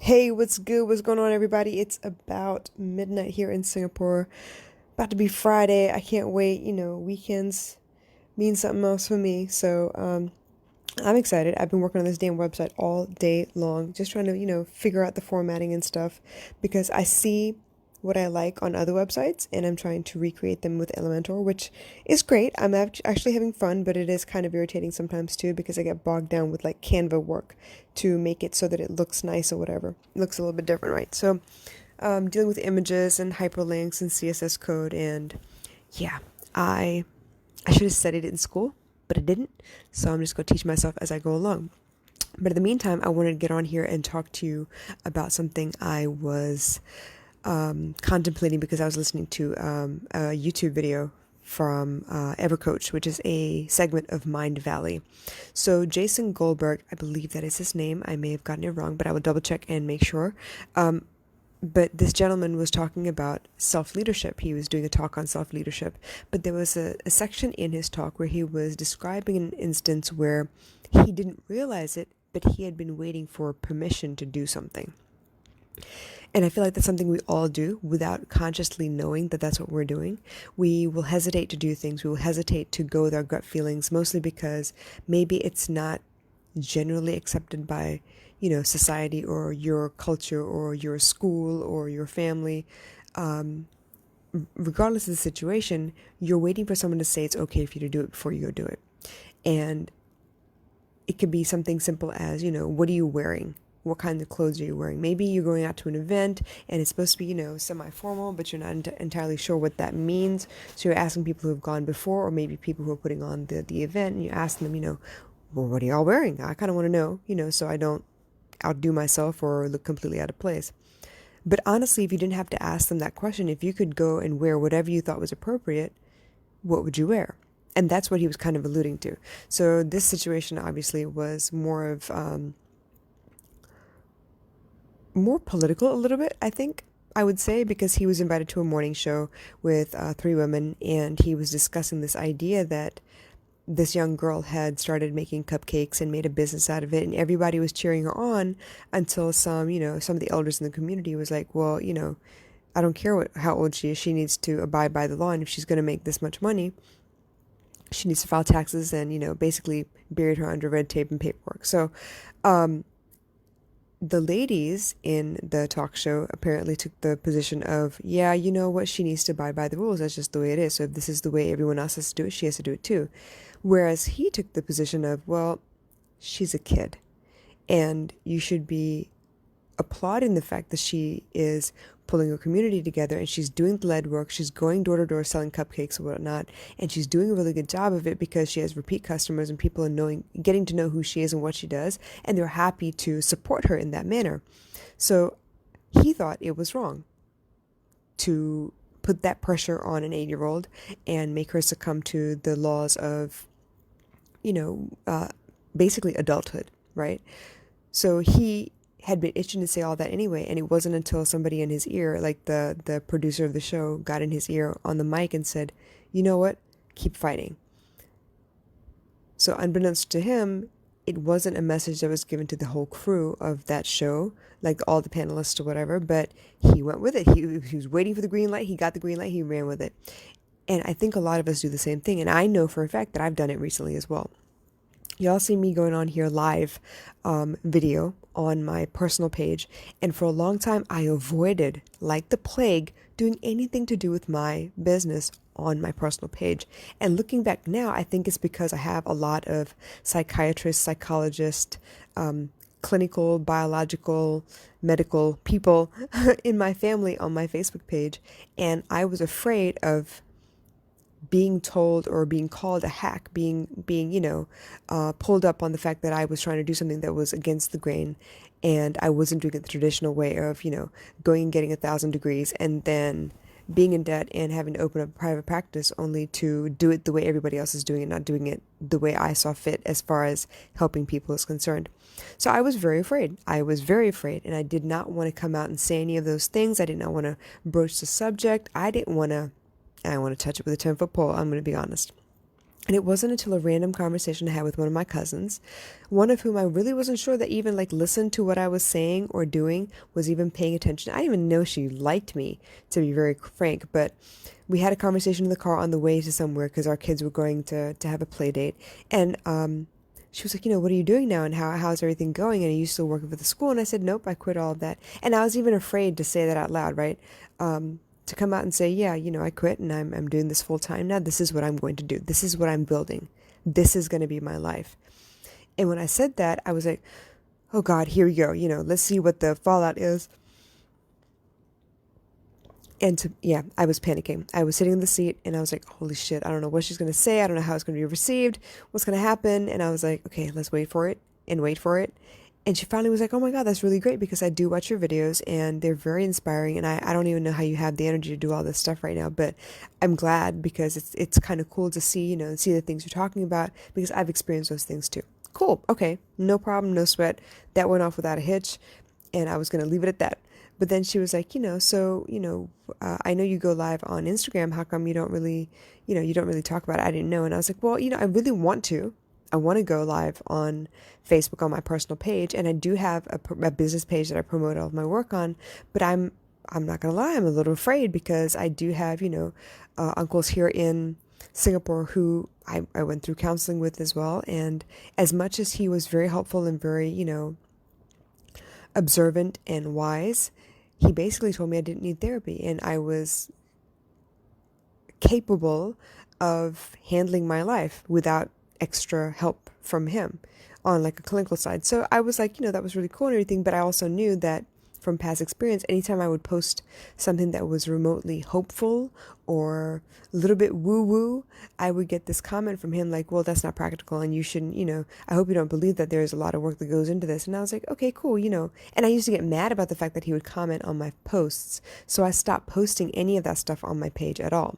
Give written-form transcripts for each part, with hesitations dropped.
Hey, what's good? What's going on, everybody? It's about midnight here in Singapore. About to be Friday. I can't wait. Weekends mean something else for me. So, I'm excited. I've been working on this damn website all day long, just trying to, figure out the formatting and stuff because I see what I like on other websites and I'm trying to recreate them with Elementor, which is great. I'm actually having fun, but it is kind of irritating sometimes too because I get bogged down with like Canva work to make it so that it looks nice or whatever. It looks a little bit different, right? So, dealing with images and hyperlinks and CSS code and yeah, I I should have studied it in school, but I didn't. So I'm just going to teach myself as I go along. But in the meantime, I wanted to get on here and talk to you about something I was contemplating because I was listening to a YouTube video from Evercoach, which is a segment of Mind Valley. So Jason Goldberg, I believe that is his name. I may have gotten it wrong, but I will double check and make sure. But this gentleman was talking about self-leadership. He was doing a talk on self-leadership, but there was a section in his talk where he was describing an instance where he didn't realize it, but he had been waiting for permission to do something. And I feel like that's something we all do without consciously knowing that that's what we're doing. We will hesitate to do things. We will hesitate to go with our gut feelings, mostly because maybe it's not generally accepted by, society or your culture or your school or your family. Um, Regardless of the situation, you're waiting for someone to say it's okay for you to do it before you go do it. And it could be something simple as, what are you wearing? What kind of clothes are you wearing? Maybe you're going out to an event and it's supposed to be, semi-formal, but you're not entirely sure what that means. So you're asking people who have gone before, or maybe people who are putting on the event, and you ask them, well, what are y'all wearing? I kind of want to know, so I don't outdo myself or look completely out of place. But honestly, if you didn't have to ask them that question, if you could go and wear whatever you thought was appropriate, what would you wear? And that's what he was kind of alluding to. So this situation obviously was more of more political a little bit, I think. I would say because he was invited to a morning show with three women, and he was discussing this idea that this young girl had started making cupcakes and made a business out of it, and everybody was cheering her on until some of the elders in the community was like, well, I don't care how old she is. She needs to abide by the law, and if she's going to make this much money, she needs to file taxes, and basically buried her under red tape and paperwork. So, the ladies in the talk show apparently took the position of, yeah, you know what, she needs to abide by the rules. That's just the way it is. So if this is the way everyone else has to do it, she has to do it too. Whereas he took the position of, well, she's a kid and you should be applauding the fact that she is pulling her community together and she's doing the lead work. She's going door to door selling cupcakes or whatnot, and she's doing a really good job of it because she has repeat customers and people are getting to know who she is and what she does, and they're happy to support her in that manner. So he thought it was wrong to put that pressure on an 8-year old and make her succumb to the laws of, you know, uh, basically adulthood, right? So he had been itching to say all that anyway, and it wasn't until somebody in his ear, like the producer of the show, got in his ear on the mic and said, "You know what? Keep fighting." So unbeknownst to him, it wasn't a message that was given to the whole crew of that show, like all the panelists or whatever, but he went with it. He was waiting for the green light. He got the green light. He ran with it. And I think a lot of us do the same thing. And I know for a fact that I've done it recently as well. Y'all see me going on here live video on my personal page. And for a long time, I avoided, like the plague, doing anything to do with my business on my personal page. And looking back now, I think it's because I have a lot of psychiatrists, psychologists, clinical, biological, medical people in my family on my Facebook page. And I was afraid of being told or being called a hack, being pulled up on the fact that I was trying to do something that was against the grain, and I wasn't doing it the traditional way of going and getting 1,000 degrees and then being in debt and having to open up a private practice only to do it the way everybody else is doing it, not doing it the way I saw fit as far as helping people is concerned. So I was very afraid. I was very afraid, and I did not want to come out and say any of those things. I did not want to broach the subject. I didn't want to touch it with a 10-foot pole, I'm going to be honest. And it wasn't until a random conversation I had with one of my cousins, one of whom I really wasn't sure that even like listened to what I was saying or doing, was even paying attention. I didn't even know she liked me, to be very frank, but we had a conversation in the car on the way to somewhere because our kids were going to have a play date. And she was like, what are you doing now, and how's everything going? And are you still working for the school? And I said, nope, I quit all of that. And I was even afraid to say that out loud, right? To come out and say, yeah, I quit and I'm doing this full time now. This is what I'm going to do. This is what I'm building. This is going to be my life. And when I said that, I was like, oh God, here we go. Let's see what the fallout is. And yeah, I was panicking. I was sitting in the seat and I was like, holy shit, I don't know what she's going to say. I don't know how it's going to be received, what's going to happen. And I was like, okay, let's wait for it and wait for it. And she finally was like, oh my God, that's really great because I do watch your videos and they're very inspiring. And I don't even know how you have the energy to do all this stuff right now, but I'm glad because it's kind of cool to see, see the things you're talking about because I've experienced those things too. Cool. Okay. No problem. No sweat. That went off without a hitch. And I was going to leave it at that. But then she was like, I know you go live on Instagram. How come you don't really, you don't really talk about it? I didn't know. And I was like, well, I really want to. I want to go live on Facebook on my personal page, and I do have a business page that I promote all of my work on. But I'm not gonna lie, I'm a little afraid because I do have uncles here in Singapore who I went through counseling with as well. And as much as he was very helpful and very observant and wise, he basically told me I didn't need therapy and I was capable of handling my life without extra help from him on like a clinical side. So I was like, that was really cool and everything, but I also knew that from past experience, anytime I would post something that was remotely hopeful or a little bit woo-woo, I would get this comment from him like, well, that's not practical and you shouldn't, I hope you don't believe that there's a lot of work that goes into this. And I was like, okay, cool, and I used to get mad about the fact that he would comment on my posts. So I stopped posting any of that stuff on my page at all.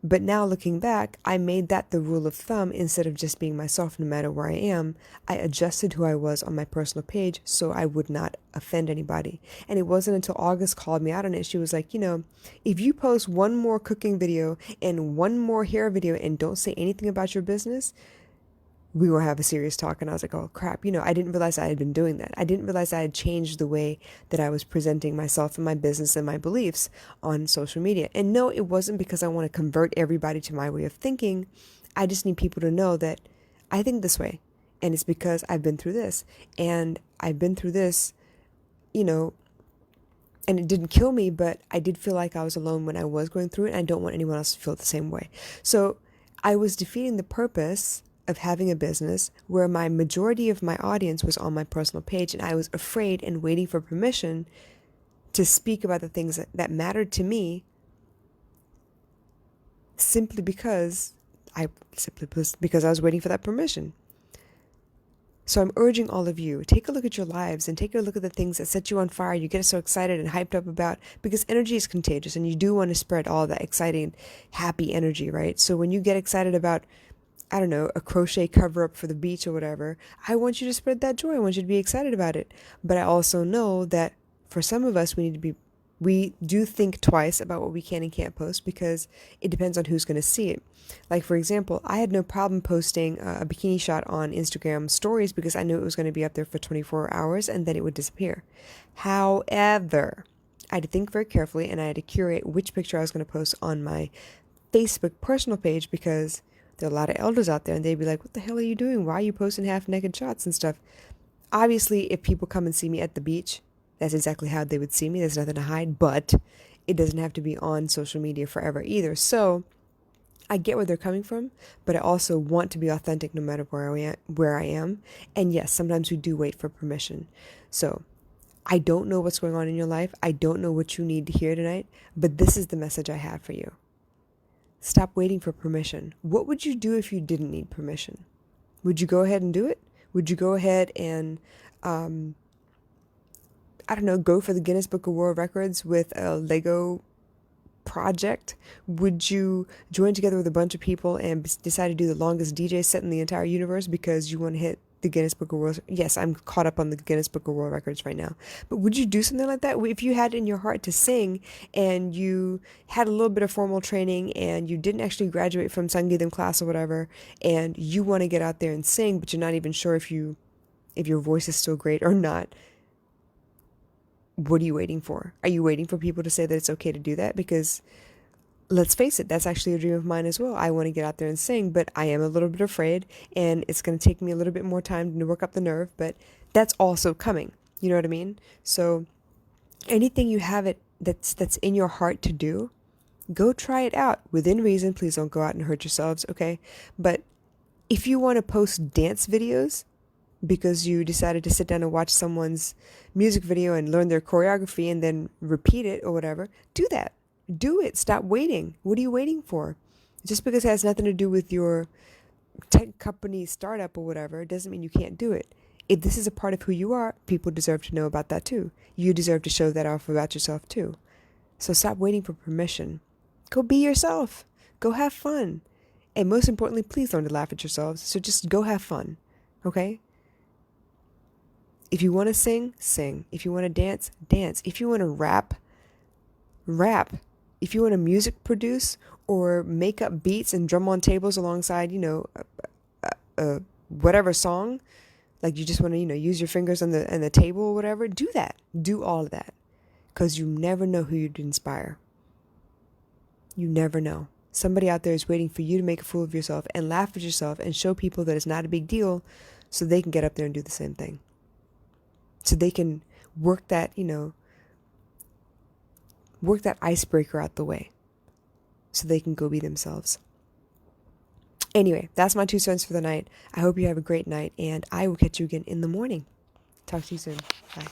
But now looking back, I made that the rule of thumb instead of just being myself no matter where I am. I adjusted who I was on my personal page so I would not offend anybody. And it wasn't until August called me out on it. She was like, if you post one more cooking video and one more hair video and don't say anything about your business, we will have a serious talk. And I was like, oh crap, I didn't realize I had been doing that. I didn't realize I had changed the way that I was presenting myself and my business and my beliefs on social media. And no, it wasn't because I want to convert everybody to my way of thinking. I just need people to know that I think this way. And it's because I've been through this. And I've been through this, and it didn't kill me, but I did feel like I was alone when I was going through it. And I don't want anyone else to feel the same way. So I was defeating the purpose of having a business where my majority of my audience was on my personal page, and I was afraid and waiting for permission to speak about the things that mattered to me simply because I was waiting for that permission. So I'm urging all of you, take a look at your lives and take a look at the things that set you on fire, you get so excited and hyped up about, because energy is contagious and you do want to spread all that exciting, happy energy, right? So when you get excited about I don't know, a crochet cover up for the beach or whatever, I want you to spread that joy. I want you to be excited about it. But I also know that for some of us, we do think twice about what we can and can't post because it depends on who's going to see it. Like, for example, I had no problem posting a bikini shot on Instagram stories because I knew it was going to be up there for 24 hours and then it would disappear. However, I had to think very carefully and I had to curate which picture I was going to post on my Facebook personal page because there are a lot of elders out there and they'd be like, what the hell are you doing? Why are you posting half naked shots and stuff? Obviously, if people come and see me at the beach, that's exactly how they would see me. There's nothing to hide, but it doesn't have to be on social media forever either. So I get where they're coming from, but I also want to be authentic no matter where I am. And yes, sometimes we do wait for permission. So I don't know what's going on in your life. I don't know what you need to hear tonight, but this is the message I have for you. Stop waiting for permission. What would you do if you didn't need permission? Would you go ahead and do it? Would you go ahead and, go for the Guinness Book of World Records with a Lego project? Would you join together with a bunch of people and decide to do the longest DJ set in the entire universe because you want to hit the Guinness Book of World. Yes, I'm caught up on the Guinness Book of World Records right now. But would you do something like that if you had in your heart to sing and you had a little bit of formal training and you didn't actually graduate from Sangeetam class or whatever, and you want to get out there and sing, but you're not even sure if your voice is still great or not? What are you waiting for? Are you waiting for people to say that it's okay to do that? Because let's face it, that's actually a dream of mine as well. I want to get out there and sing, but I am a little bit afraid, and it's going to take me a little bit more time to work up the nerve, but that's also coming. You know what I mean? So anything you have it that's in your heart to do, go try it out within reason. Please don't go out and hurt yourselves, okay? But if you want to post dance videos because you decided to sit down and watch someone's music video and learn their choreography and then repeat it or whatever, do that. Do it. Stop waiting. What are you waiting for? Just because it has nothing to do with your tech company startup or whatever, it doesn't mean you can't do it. If this is a part of who you are, people deserve to know about that too. You deserve to show that off about yourself too. So stop waiting for permission. Go be yourself. Go have fun. And most importantly, please learn to laugh at yourselves. So just go have fun. Okay? If you want to sing, sing. If you want to dance, dance. If you want to rap, rap. If you want to music produce or make up beats and drum on tables alongside, whatever song, like you just want to, use your fingers on the table or whatever, do that. Do all of that. Because you never know who you'd inspire. You never know. Somebody out there is waiting for you to make a fool of yourself and laugh at yourself and show people that it's not a big deal so they can get up there and do the same thing. So they can work that icebreaker out the way so they can go be themselves. Anyway, that's my 2 cents for the night. I hope you have a great night, and I will catch you again in the morning. Talk to you soon. Bye.